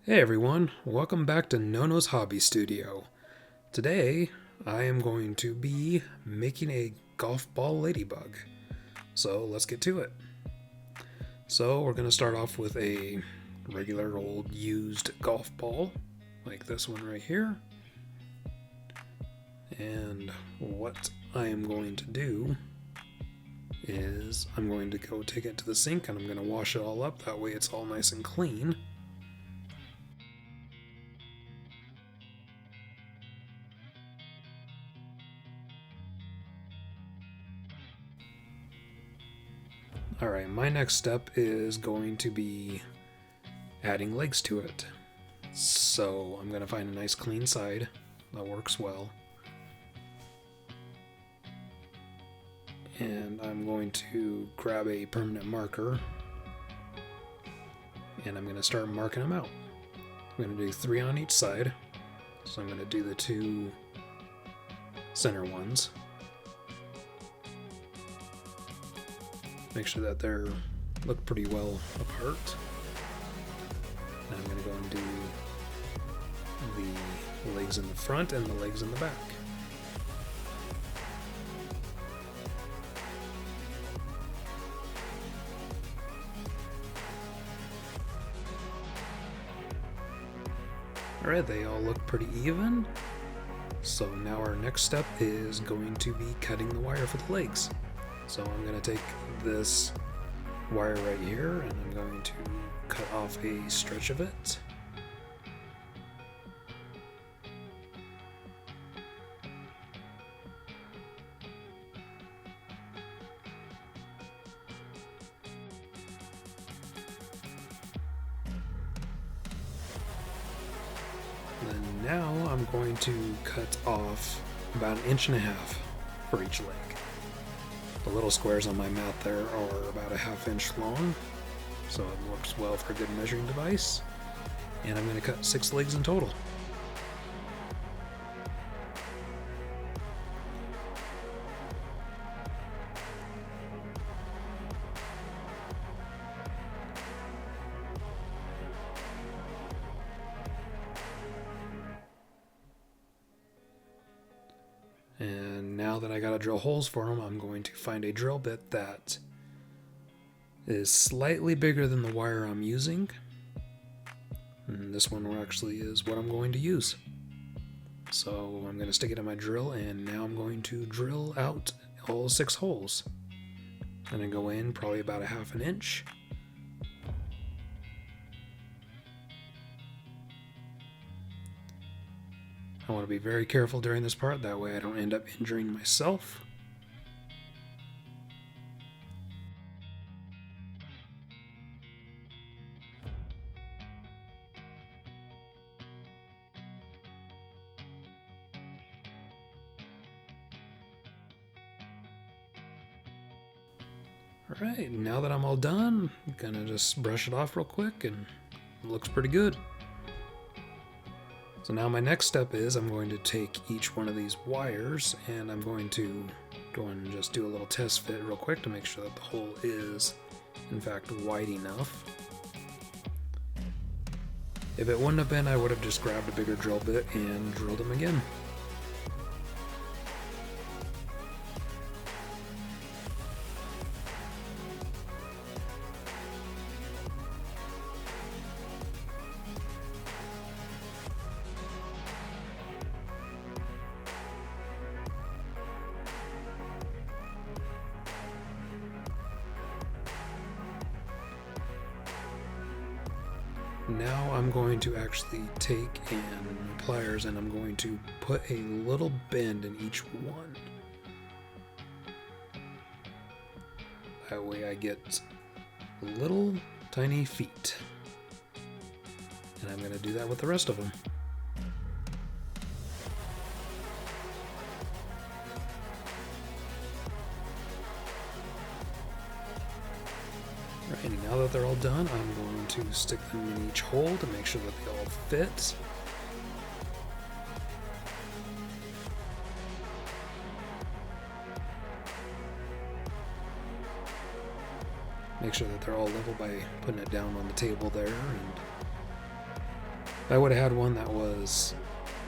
Hey everyone, welcome back to Nono's Hobby Studio. Today, I am going to be making a golf ball ladybug. So let's get to it. So we're going to start off with a regular old used golf ball, like this one right here. And what I am going to do is I'm going to go take it to the sink and I'm going to wash it all up, that way it's all nice and clean. Alright, my next step is going to be adding legs to it. So I'm going to find a nice clean side that works well. And I'm going to grab a permanent marker and I'm going to start marking them out. I'm going to do 3 on each side. So I'm going to do the 2 center ones. Make sure that they're look pretty well apart. And I'm going to go and do the legs in the front and the legs in the back. Alright, they all look pretty even. So now our next step is going to be cutting the wire for the legs. So I'm going to take this wire right here and I'm going to cut off a stretch of it. Then now I'm going to cut off about 1.5 inches for each leg. The little squares on my mat there are about a 1/2 inch long, so it works well for a good measuring device. And I'm going to cut 6 legs in total. And now that I gotta drill holes for them, I'm going to find a drill bit that is slightly bigger than the wire I'm using. And this one actually is what I'm going to use. So I'm going to stick it in my drill, and now I'm going to drill out all 6 holes. I'm going to go in probably about a 1/2 inch. I want to be very careful during this part, that way I don't end up injuring myself. Alright, now that I'm all done, I'm gonna just brush it off real quick and it looks pretty good. So now my next step is I'm going to take each one of these wires and I'm going to go and just do a little test fit real quick to make sure that the hole is in fact wide enough. If it wouldn't have been, I would have just grabbed a bigger drill bit and drilled them again. Now I'm going to actually take pliers and I'm going to put a little bend in each one. That way I get little tiny feet. And I'm going to do that with the rest of them. Right, now that they're all done, I'm going to stick them in each hole to make sure that they all fit. Make sure that they're all level by putting it down on the table there, and I would have had one that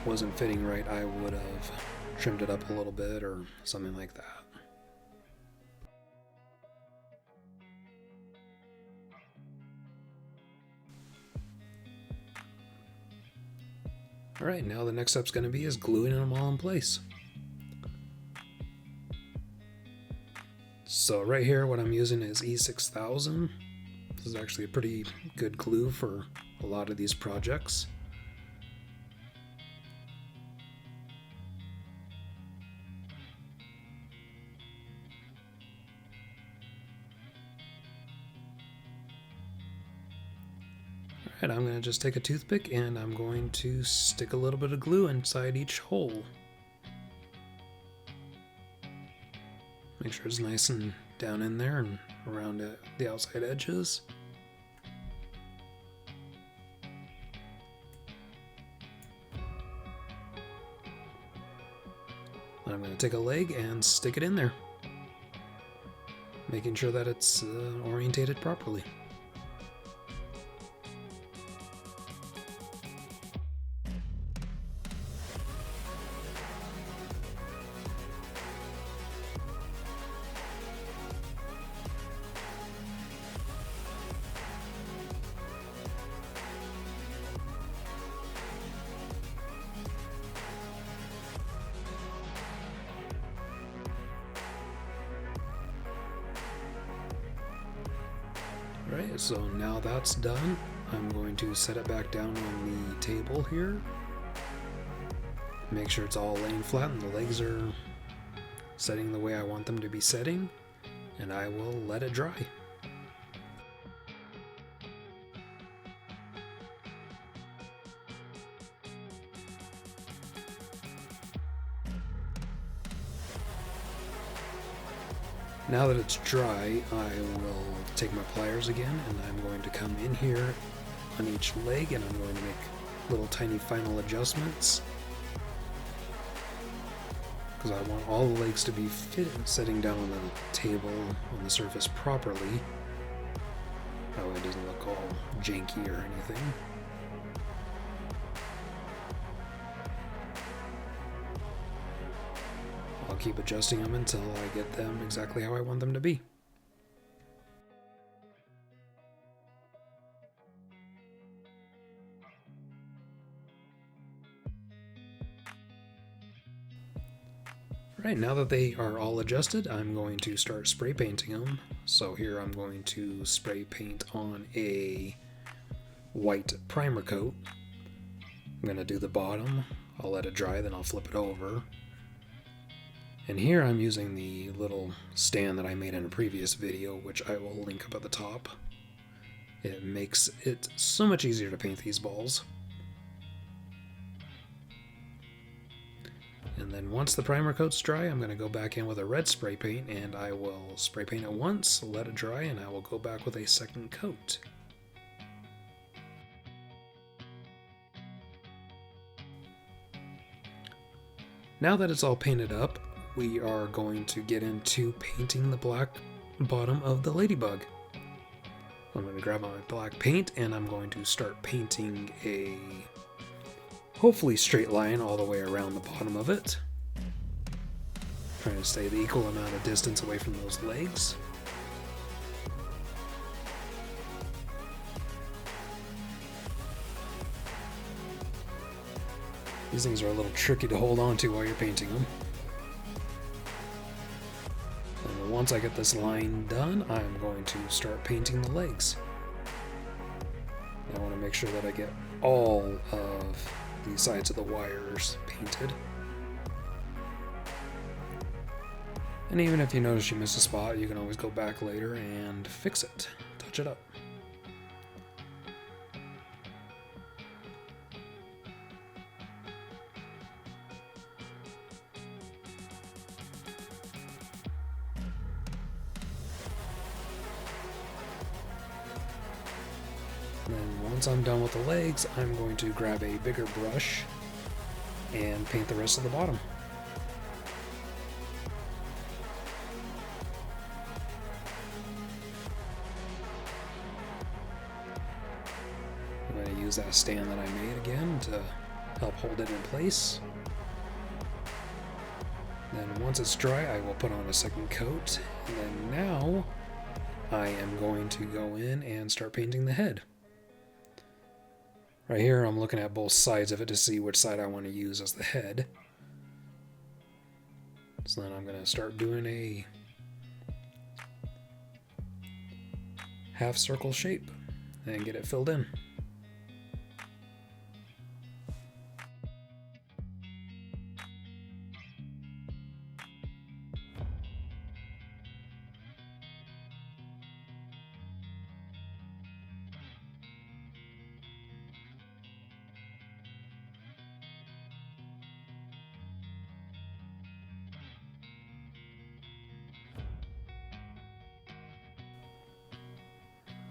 wasn't fitting right, I would have trimmed it up a little bit or something like that. Alright, now the next step's going to be is gluing them all in place. So right here what I'm using is E6000. This is actually a pretty good glue for a lot of these projects. Alright, I'm going to just take a toothpick and I'm going to stick a little bit of glue inside each hole. Make sure it's nice and down in there and around the outside edges. I'm going to take a leg and stick it in there, making sure that it's orientated properly. Right, so now that's done, I'm going to set it back down on the table here. Make sure it's all laying flat and the legs are setting the way I want them to be setting, and I will let it dry. Now that it's dry, I will take my pliers again and I'm going to come in here on each leg and I'm going to make little tiny final adjustments, because I want all the legs to be sitting down on the table on the surface properly. That way it doesn't look all janky or anything. I'll keep adjusting them until I get them exactly how I want them to be. Right, now that they are all adjusted, I'm going to start spray painting them. So here I'm going to spray paint on a white primer coat. I'm going to do the bottom, I'll let it dry, then I'll flip it over. And here I'm using the little stand that I made in a previous video, which I will link up at the top. It makes it so much easier to paint these balls. And then once the primer coat's dry, I'm going to go back in with a red spray paint and I will spray paint it once, let it dry, and I will go back with a second coat. Now that it's all painted up, we are going to get into painting the black bottom of the Ladybug. I'm going to grab my black paint and I'm going to start painting a hopefully straight line all the way around the bottom of it. Trying to stay the equal amount of distance away from those legs. These things are a little tricky to hold on to while you're painting them. And once I get this line done, I'm going to start painting the legs. I want to make sure that I get all of the sides of the wires painted. And even if you notice you miss a spot, you can always go back later and fix it, touch it up. And once I'm done with the legs, I'm going to grab a bigger brush and paint the rest of the bottom. use that stand that I made again to help hold it in place. Then once it's dry, I will put on a second coat, and then now I am going to go in and start painting the head. Right here I'm looking at both sides of it to see which side I want to use as the head. So then I'm going to start doing a half circle shape and get it filled in.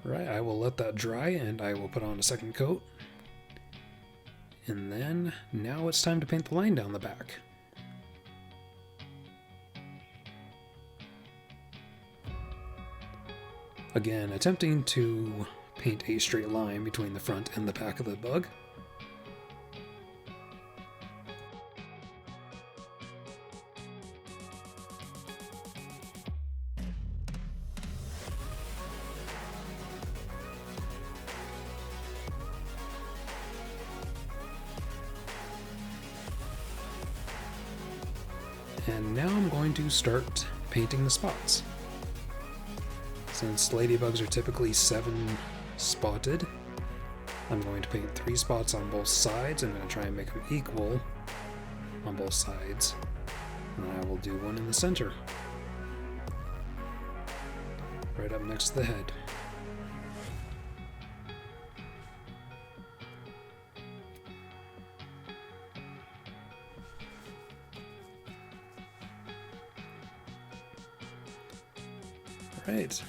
Right, I will let that dry and I will put on a second coat. And then, now it's time to paint the line down the back. Again, attempting to paint a straight line between the front and the back of the bug. And now I'm going to start painting the spots. Since ladybugs are typically 7 spotted, I'm going to paint 3 spots on both sides. I'm going to try and make them equal on both sides. And then I will do one in the center, right up next to the head. Right,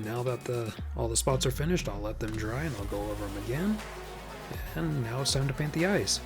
now that all the spots are finished, I'll let them dry and I'll go over them again. And now it's time to paint the eyes.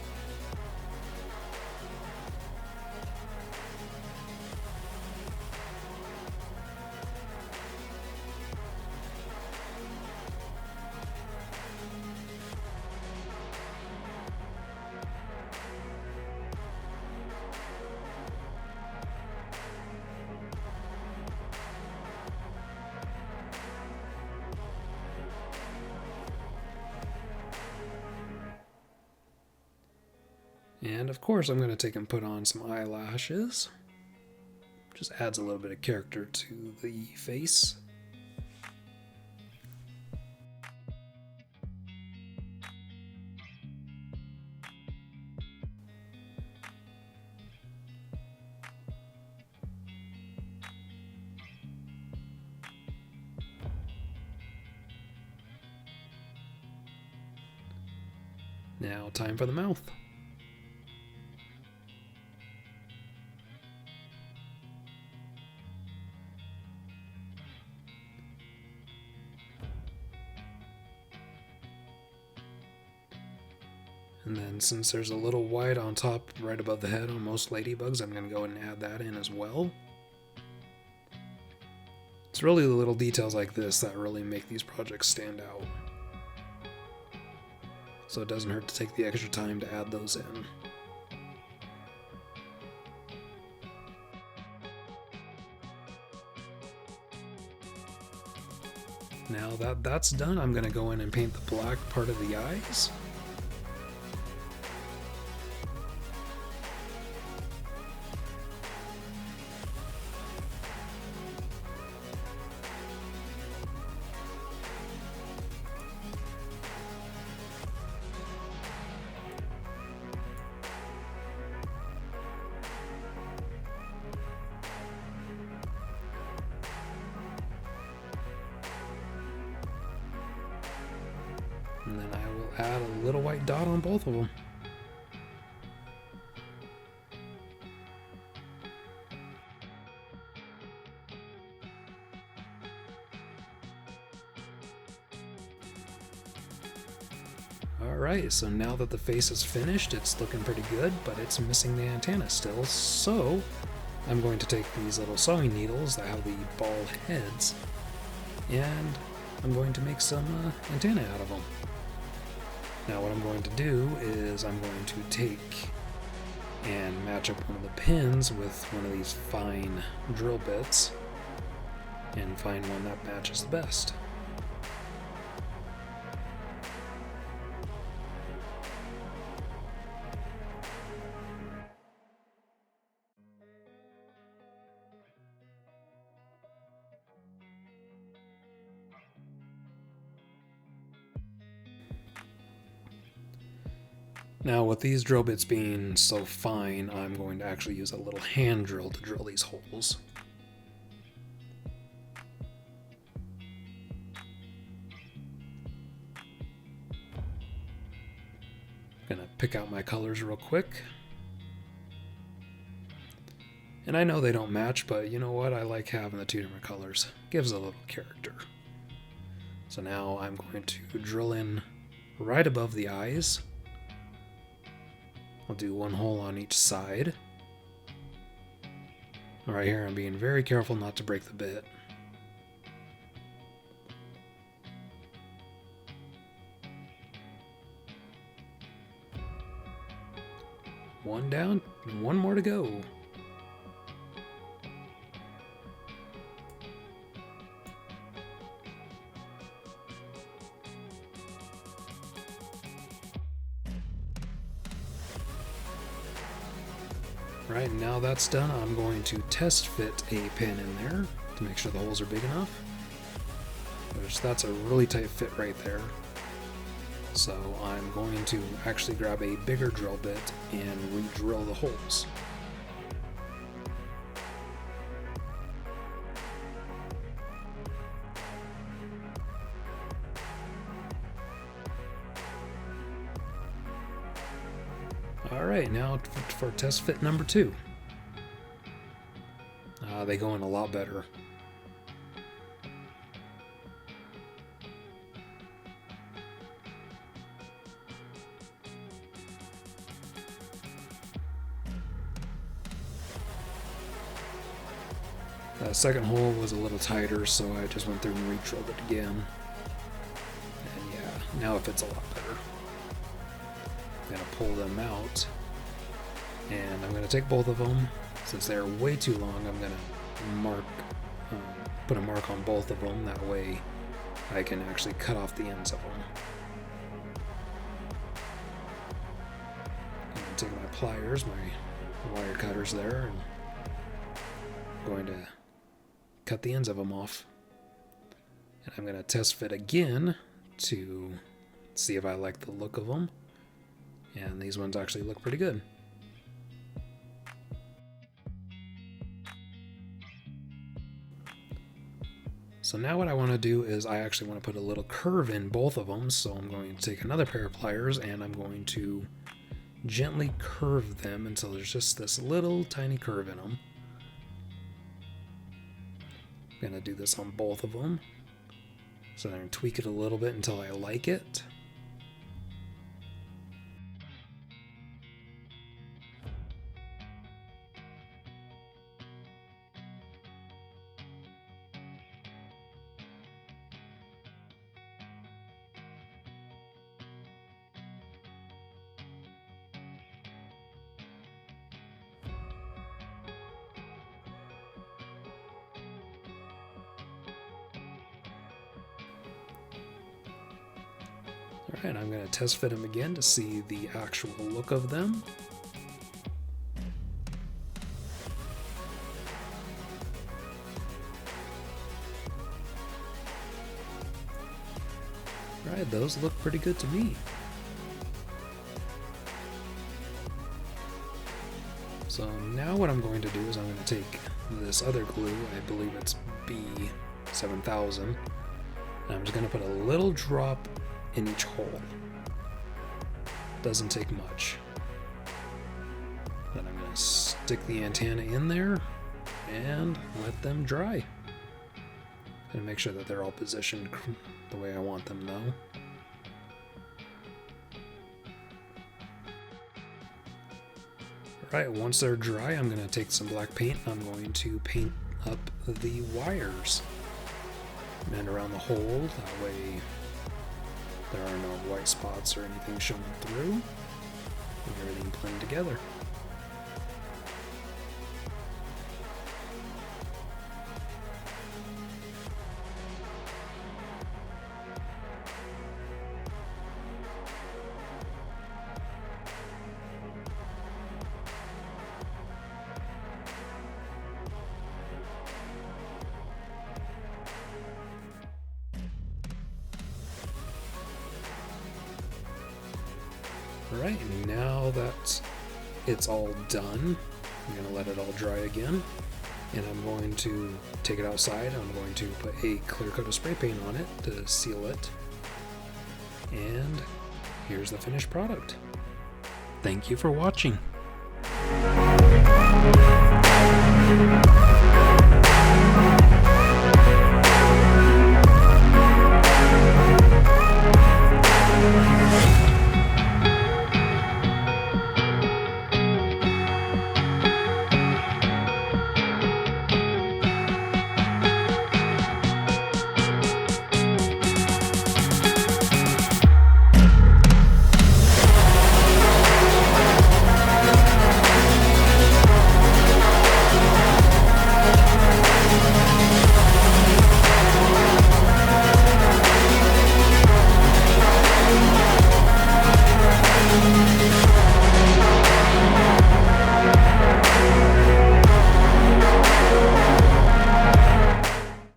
And of course I'm going to take and put on some eyelashes. Just adds a little bit of character to the face. Now time for the mouth. And then since there's a little white on top right above the head on most ladybugs, I'm going to go ahead and add that in as well. It's really the little details like this that really make these projects stand out. So it doesn't hurt to take the extra time to add those in. Now that that's done, I'm going to go in and paint the black part of the eyes. And then I will add a little white dot on both of them. Alright, so now that the face is finished, it's looking pretty good, but it's missing the antenna still, so I'm going to take these little sewing needles that have the ball heads, and I'm going to make some antenna out of them. Now what I'm going to do is I'm going to take and match up one of the pins with one of these fine drill bits and find one that matches the best. Now with these drill bits being so fine, I'm going to actually use a little hand drill to drill these holes. Gonna pick out my colors real quick. And I know they don't match, but you know what? I like having the two different colors. Gives a little character. So now I'm going to drill in right above the eyes. I'll do one hole on each side. Right here, I'm being very careful not to break the bit. One down, and one more to go. Right, now that's done, I'm going to test fit a pin in there to make sure the holes are big enough. Which, that's a really tight fit right there. So I'm going to actually grab a bigger drill bit and re-drill the holes. Alright, now for test fit number 2. They go in a lot better. That second hole was a little tighter, so I just went through and re-drilled it again. And yeah, now it fits a lot better. I'm going to pull them out, and I'm going to take both of them. Since they're way too long, I'm going to put a mark on both of them. That way I can actually cut off the ends of them. I'm going to take my pliers, my wire cutters there, and I'm going to cut the ends of them off. And I'm going to test fit again to see if I like the look of them. And these ones actually look pretty good. So now what I want to do is I actually want to put a little curve in both of them. So I'm going to take another pair of pliers and I'm going to gently curve them until there's just this little tiny curve in them. I'm going to do this on both of them. So I'm going to tweak it a little bit until I like it. Alright, I'm going to test fit them again to see the actual look of them. Alright, those look pretty good to me. So now what I'm going to do is I'm going to take this other glue, I believe it's B7000, and I'm just going to put a little drop in each hole. Doesn't take much. Then I'm going to stick the antenna in there and let them dry. And make sure that they're all positioned the way I want them though. Alright, once they're dry, I'm going to take some black paint. I'm going to paint up the wires and around the hole. That way There are no white spots or anything showing through. And everything blend together. Alright, now that it's all done, I'm going to let it all dry again, and I'm going to take it outside. I'm going to put a clear coat of spray paint on it to seal it, and here's the finished product. Thank you for watching.